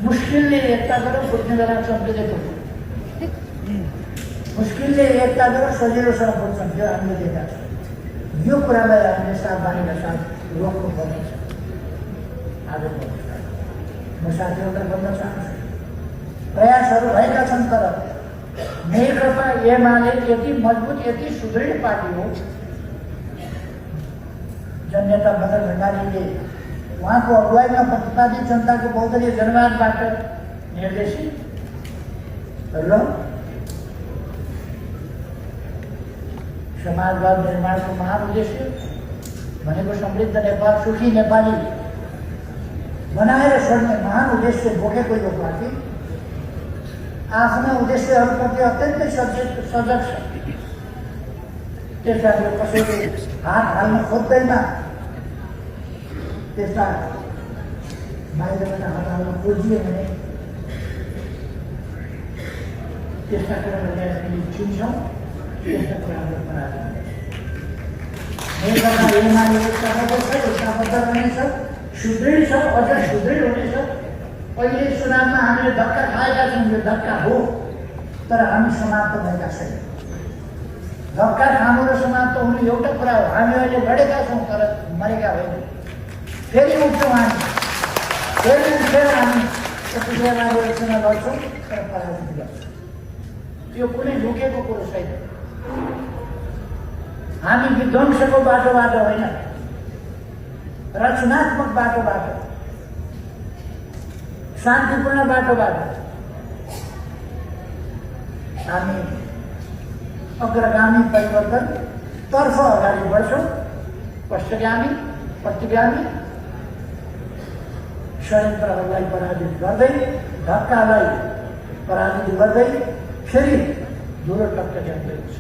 मुस्किलले एकता गरेर फुट्ने बेला सबैले फुट्छ, मुस्किलले एकता गरेर सजिलोसँग फुट्छन्, त्यो हामीले देखेका छौँ। यो कुरालाई हामीले सावधानीका साथ रोक्नु पर्नेछ। आजको म साथीहरूलाई भन्न चाहन्छु, प्रयासहरू भएका छन्, तर नेकपा एमाले यति मजबुत, यति सुदृढ पार्टी हो। जननेता मदन भण्डारीले उहाँको अगुवाईमा प्रतिपादित जनताको बहुदलीय जनवादबाट निर्देशित र समाजवाद निर्माणको महाउद्देश्य भनेको समृद्ध नेपाल, सुखी नेपाली बनाएर छोड्ने महान उद्देश्य बोकेको यो पार्टी आफ्ना उद्देश्यहरूप्रति अत्यन्तै सजग छ। त्यसलाई यो कसैले हात हाल्न खोज्दैन, त्यसलाई बाहिरबाट हात हाल्न खोजियो भने त्यस्ता कुराहरूलाई हामीले चिन्छौँ, त्यस्ता कुराहरू पराजय नेकपा एमाले एकताबद्ध छ, एकताबद्ध रहनेछ, सुदृढ छ, अझ सुदृढ हुनेछ। अहिले चुनावमा हामीले धक्का खाएका छौँ, यो धक्का हो, तर हामी समाप्त भएका छैनौँ। धक्का खानु र समाप्त हुनु एउटा कुरा हो। हामी अहिले लडेका छौँ, तर मरेका होइनौँ। फेरि उठ्छौँ हामी, फेरि उठेर हामी प्रतिक्रियामा चुनाव लड्छौँ, तर पराजित गर्छौँ। यो कुनै लुकेको कुरो छैन। हामी विध्वंसको बाटोबाट होइन, रचनात्मक बाटोबाट, शान्तिपूर्ण बाटोबाट हामी अग्रगामी परिवर्तन तर्फ अगाडि बढ्छौँ। पश्चगामी, प्रतिगामी षड्यन्त्रहरूलाई पराजित गर्दै, धक्कालाई पराजित गर्दै फेरि धुलो टक्क जाँदैछ।